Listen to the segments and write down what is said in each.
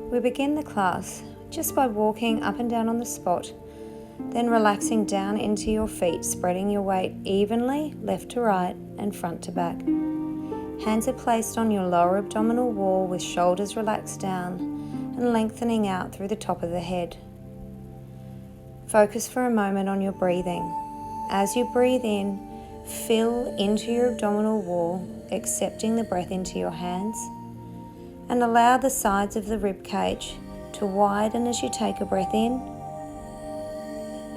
We begin the class just by walking up and down on the spot, then relaxing down into your feet, spreading your weight evenly left to right and front to back. Hands are placed on your lower abdominal wall with shoulders relaxed down and lengthening out through the top of the head. Focus for a moment on your breathing. As you breathe in, fill into your abdominal wall, accepting the breath into your hands, and allow the sides of the ribcage to widen as you take a breath in,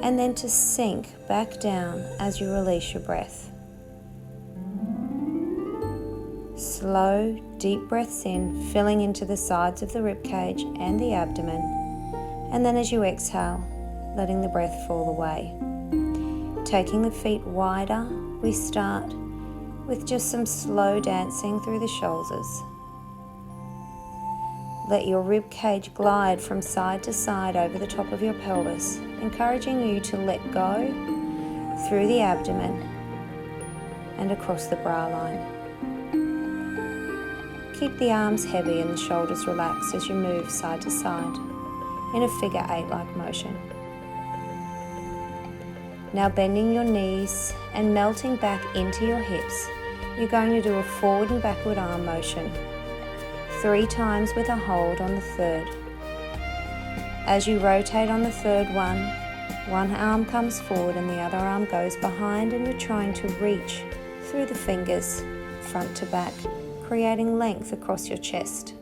and then to sink back down as you release your breath. Slow, deep breaths in, filling into the sides of the ribcage and the abdomen, and then as you exhale, letting the breath fall away. Taking the feet wider, we start with just some slow dancing through the shoulders. Let your ribcage glide from side to side over the top of your pelvis, encouraging you to let go through the abdomen and across the bra line. Keep the arms heavy and the shoulders relaxed as you move side to side in a figure 8-like motion. Now bending your knees and melting back into your hips, you're going to do a forward and backward arm motion 3 times with a hold on the third. As you rotate on the third one arm comes forward and the other arm goes behind, and you're trying to reach through the fingers front to back, creating length across your chest.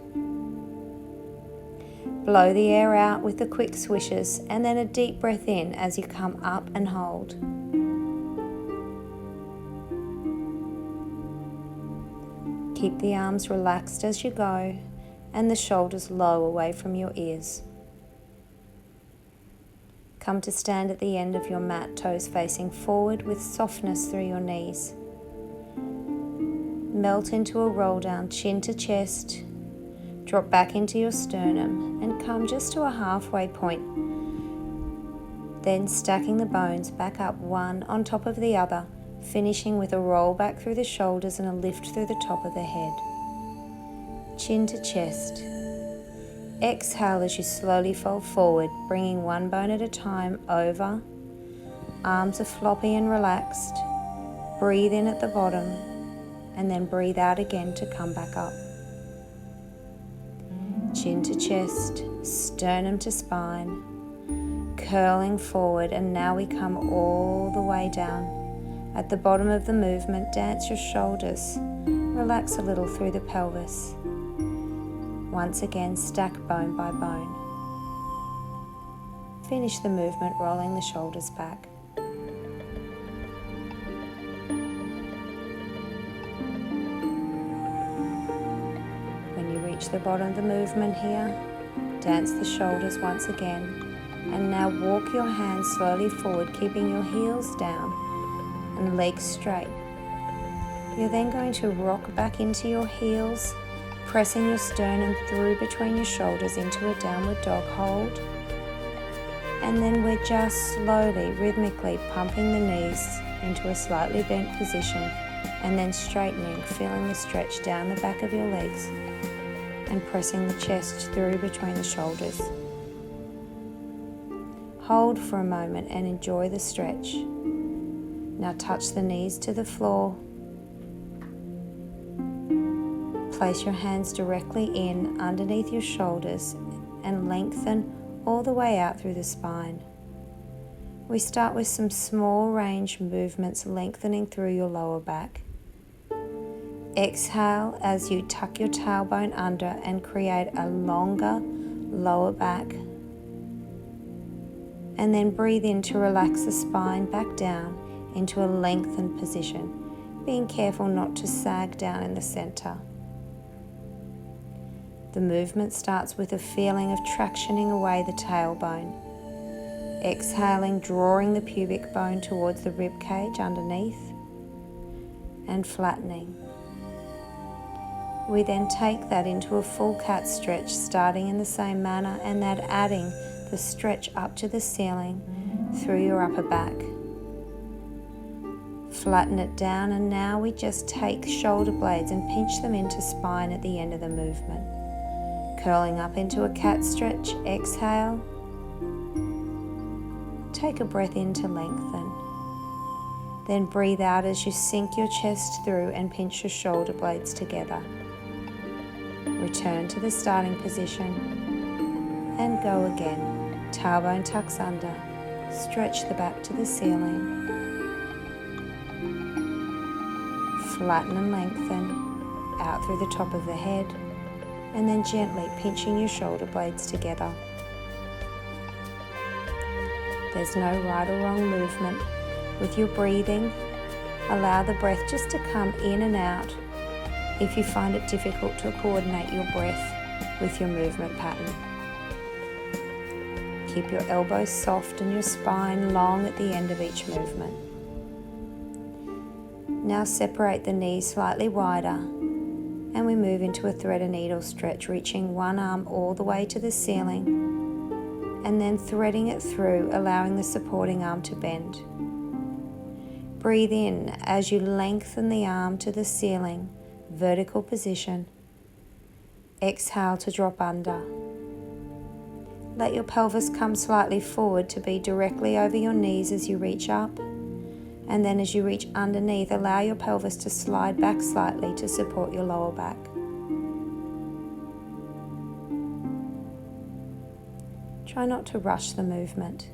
Blow the air out with the quick swishes and then a deep breath in as you come up and hold. Keep the arms relaxed as you go and the shoulders low away from your ears. Come to stand at the end of your mat, toes facing forward with softness through your knees. Melt into a roll down, chin to chest. Drop back into your sternum and come just to a halfway point. Then stacking the bones back up one on top of the other, finishing with a roll back through the shoulders and a lift through the top of the head. Chin to chest. Exhale as you slowly fold forward, bringing one bone at a time over. Arms are floppy and relaxed. Breathe in at the bottom and then breathe out again to come back up. Chin to chest, sternum to spine, curling forward, and now we come all the way down. At the bottom of the movement, dance your shoulders, relax a little through the pelvis. Once again, stack bone by bone. Finish the movement rolling the shoulders back. The bottom of the movement here, dance the shoulders once again, and now walk your hands slowly forward, keeping your heels down and legs straight. You're then going to rock back into your heels, pressing your sternum through between your shoulders into a downward dog hold, and then we're just slowly, rhythmically pumping the knees into a slightly bent position and then straightening, feeling the stretch down the back of your legs and pressing the chest through between the shoulders. Hold for a moment and enjoy the stretch. Now touch the knees to the floor. Place your hands directly in underneath your shoulders and lengthen all the way out through the spine. We start with some small range movements lengthening through your lower back. Exhale as you tuck your tailbone under and create a longer lower back. And then breathe in to relax the spine back down into a lengthened position, being careful not to sag down in the center. The movement starts with a feeling of tractioning away the tailbone. Exhaling, drawing the pubic bone towards the rib cage underneath and flattening. We then take that into a full cat stretch, starting in the same manner and then adding the stretch up to the ceiling through your upper back. Flatten it down, and now we just take shoulder blades and pinch them into spine at the end of the movement. Curling up into a cat stretch, exhale. Take a breath in to lengthen. Then breathe out as you sink your chest through and pinch your shoulder blades together. Return to the starting position and go again. Tailbone tucks under. Stretch the back to the ceiling. Flatten and lengthen out through the top of the head, and then gently pinching your shoulder blades together. There's no right or wrong movement. With your breathing, allow the breath just to come in and out if you find it difficult to coordinate your breath with your movement pattern. Keep your elbows soft and your spine long at the end of each movement. Now separate the knees slightly wider, and we move into a thread and needle stretch, reaching one arm all the way to the ceiling and then threading it through, allowing the supporting arm to bend. Breathe in as you lengthen the arm to the ceiling, vertical position. Exhale to drop under. Let your pelvis come slightly forward to be directly over your knees as you reach up. And then as you reach underneath, allow your pelvis to slide back slightly to support your lower back. Try not to rush the movement.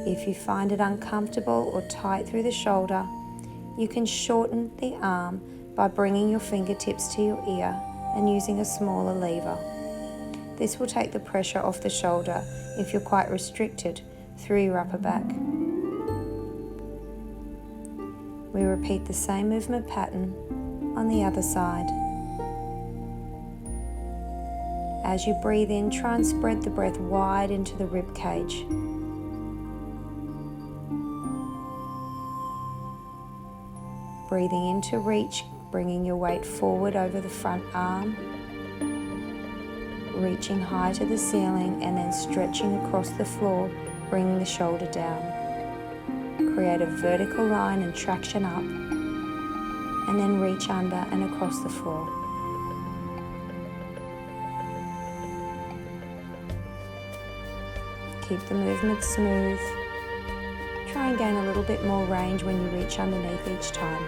If you find it uncomfortable or tight through the shoulder, you can shorten the arm by bringing your fingertips to your ear and using a smaller lever. This will take the pressure off the shoulder if you're quite restricted through your upper back. We repeat the same movement pattern on the other side. As you breathe in, try and spread the breath wide into the rib cage. Breathing in to reach, bringing your weight forward over the front arm, reaching high to the ceiling and then stretching across the floor, bringing the shoulder down. Create a vertical line and traction up, and then reach under and across the floor. Keep the movement smooth. Try and gain a little bit more range when you reach underneath each time.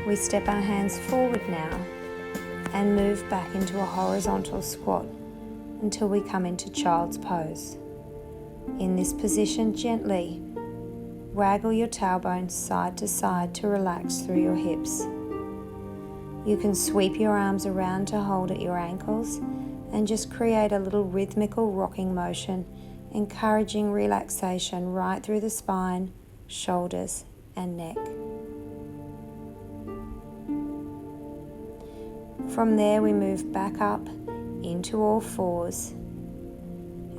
We step our hands forward now and move back into a horizontal squat until we come into child's pose. In this position, gently waggle your tailbone side to side to relax through your hips. You can sweep your arms around to hold at your ankles and just create a little rhythmical rocking motion, encouraging relaxation right through the spine, shoulders, and neck. From there, we move back up into all fours,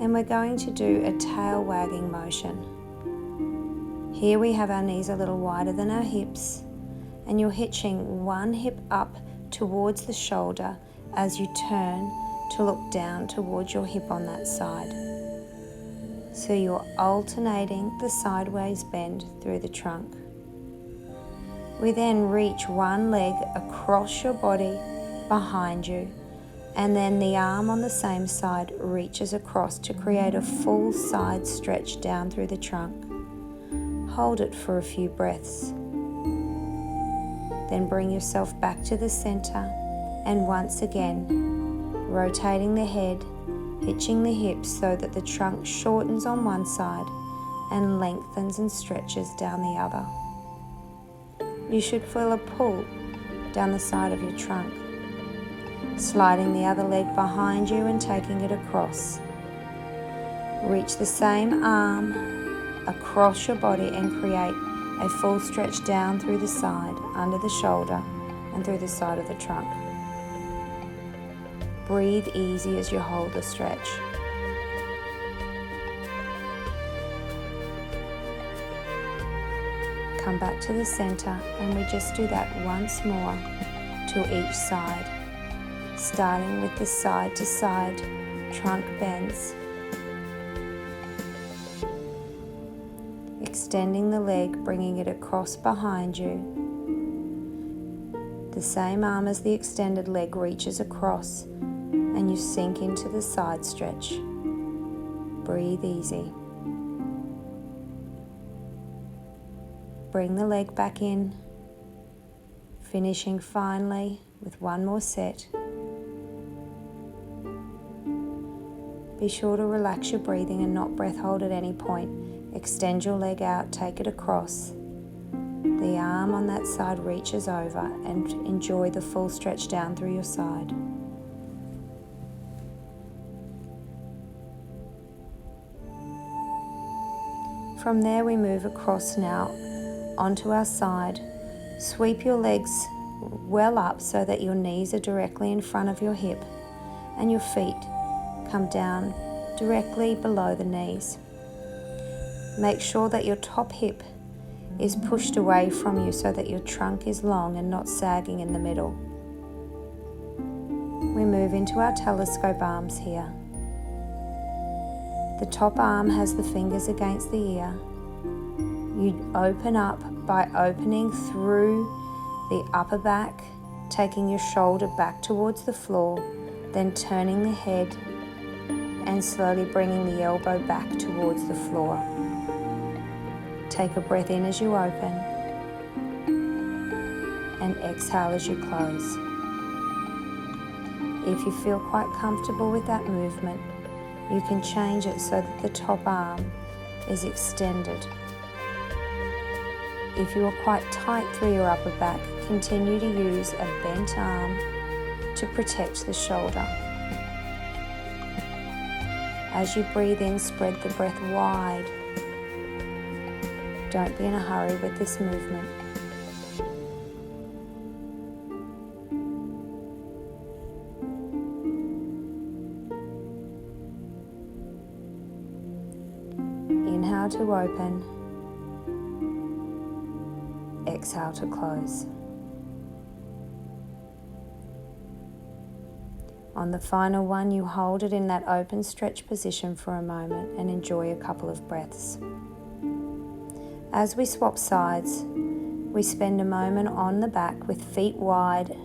and we're going to do a tail wagging motion. Here we have our knees a little wider than our hips, and you're hitching one hip up towards the shoulder as you turn to look down towards your hip on that side. So you're alternating the sideways bend through the trunk. We then reach one leg across your body behind you, and then the arm on the same side reaches across to create a full side stretch down through the trunk. Hold it for a few breaths. Then bring yourself back to the center, and once again, rotating the head, hitching the hips so that the trunk shortens on one side and lengthens and stretches down the other. You should feel a pull down the side of your trunk. Sliding the other leg behind you and taking it across. Reach the same arm across your body and create a full stretch down through the side, under the shoulder, and through the side of the trunk. Breathe easy as you hold the stretch. Come back to the center, and we just do that once more to each side, starting with the side to side trunk bends. extending the leg, bringing it across behind you. The same arm as the extended leg reaches across and you sink into the side stretch. Breathe easy. Bring the leg back in, finishing finally with one more set. Be sure to relax your breathing and not breath hold at any point. Extend your leg out, take it across. The arm on that side reaches over and enjoy the full stretch down through your side. From there we move across now onto our side. Sweep your legs well up so that your knees are directly in front of your hip and your feet come down directly below the knees. Make sure that your top hip is pushed away from you so that your trunk is long and not sagging in the middle. We move into our telescope arms here. The top arm has the fingers against the ear. You open up by opening through the upper back, taking your shoulder back towards the floor, then turning the head and slowly bringing the elbow back towards the floor. Take a breath in as you open and exhale as you close. If you feel quite comfortable with that movement, you can change it so that the top arm is extended. If you are quite tight through your upper back, continue to use a bent arm to protect the shoulder. As you breathe in, spread the breath wide. Don't be in a hurry with this movement. Inhale to open. Exhale to close. On the final one, you hold it in that open stretch position for a moment and enjoy a couple of breaths. As we swap sides, we spend a moment on the back with feet wide,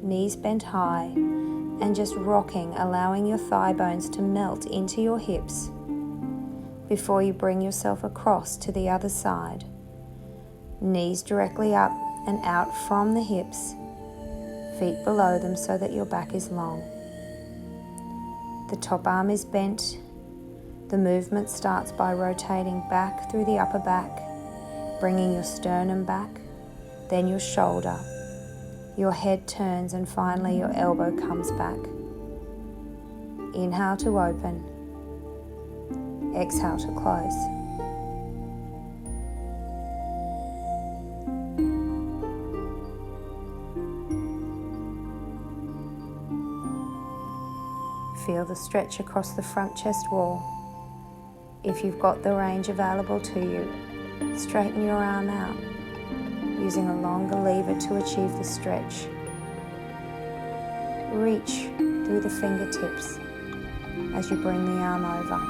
knees bent high, and just rocking, allowing your thigh bones to melt into your hips before you bring yourself across to the other side. Knees directly up and out from the hips, feet below them so that your back is long. The top arm is bent. The movement starts by rotating back through the upper back, bringing your sternum back, then your shoulder. Your head turns and finally your elbow comes back. Inhale to open. Exhale to close. Feel the stretch across the front chest wall. If you've got the range available to you, straighten your arm out, using a longer lever to achieve the stretch. Reach through the fingertips as you bring the arm over.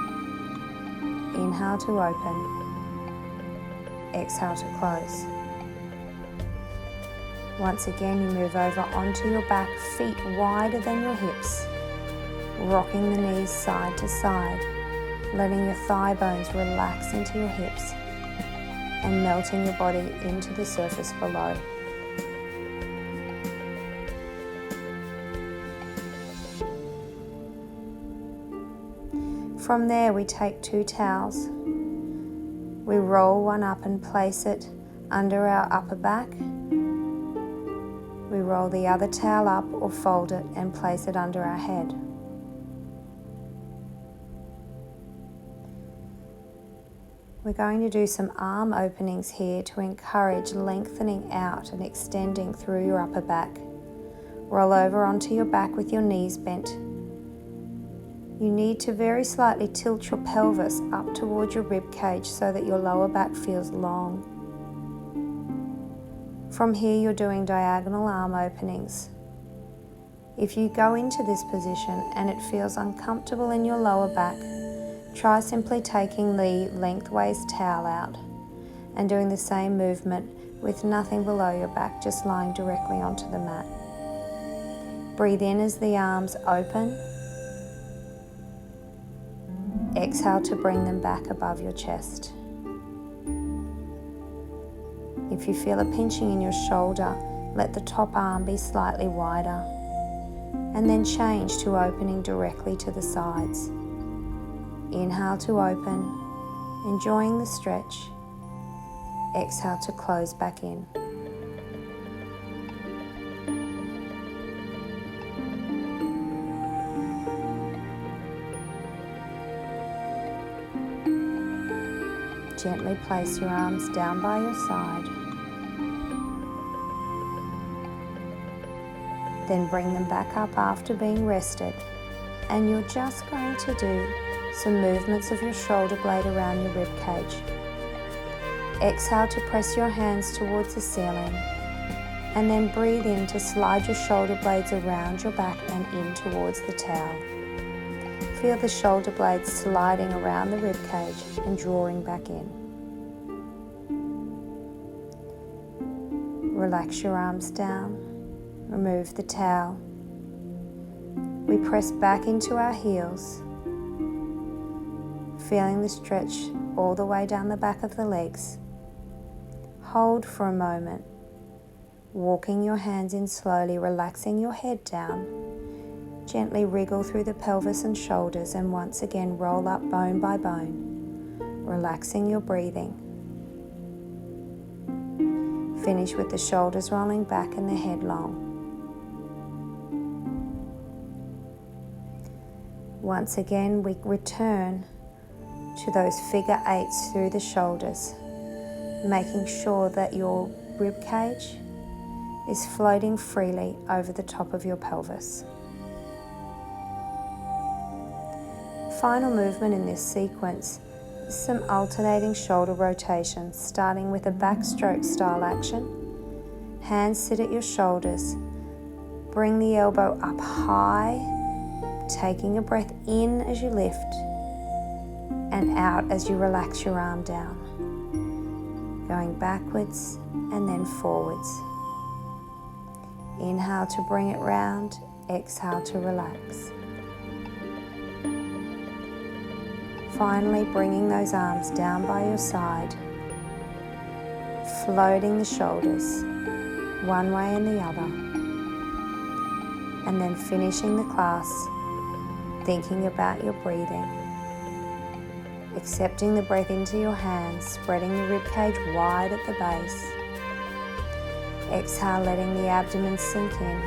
Inhale to open. Exhale to close. Once again, you move over onto your back, feet wider than your hips, rocking the knees side to side, letting your thigh bones relax into your hips and melting your body into the surface below. From there, we take 2 towels. We roll one up and place it under our upper back. We roll the other towel up or fold it and place it under our head. We're going to do some arm openings here to encourage lengthening out and extending through your upper back. Roll over onto your back with your knees bent. You need to very slightly tilt your pelvis up towards your rib cage so that your lower back feels long. From here, you're doing diagonal arm openings. If you go into this position and it feels uncomfortable in your lower back, try simply taking the lengthways towel out and doing the same movement with nothing below your back, just lying directly onto the mat. Breathe in as the arms open. Exhale to bring them back above your chest. If you feel a pinching in your shoulder, let the top arm be slightly wider, and then change to opening directly to the sides. Inhale to open, enjoying the stretch. Exhale to close back in. Gently place your arms down by your side. Then bring them back up after being rested, and you're just going to do some movements of your shoulder blade around your rib cage. Exhale to press your hands towards the ceiling, and then breathe in to slide your shoulder blades around your back and in towards the towel. Feel the shoulder blades sliding around the rib cage and drawing back in. Relax your arms down. Remove the towel. We press back into our heels, feeling the stretch all the way down the back of the legs. Hold for a moment, walking your hands in slowly, relaxing your head down. Gently wriggle through the pelvis and shoulders, and once again roll up bone by bone, relaxing your breathing. Finish with the shoulders rolling back and the head long. Once again, we return to those figure eights through the shoulders, making sure that your rib cage is floating freely over the top of your pelvis. Final movement in this sequence is some alternating shoulder rotations, starting with a backstroke style action. Hands sit at your shoulders. Bring the elbow up high, taking a breath in as you lift and out as you relax your arm down. Going backwards and then forwards. Inhale to bring it round, exhale to relax. Finally, bringing those arms down by your side, floating the shoulders one way and the other, and then finishing the class thinking about your breathing, accepting the breath into your hands, spreading the ribcage wide at the base. Exhale, letting the abdomen sink in.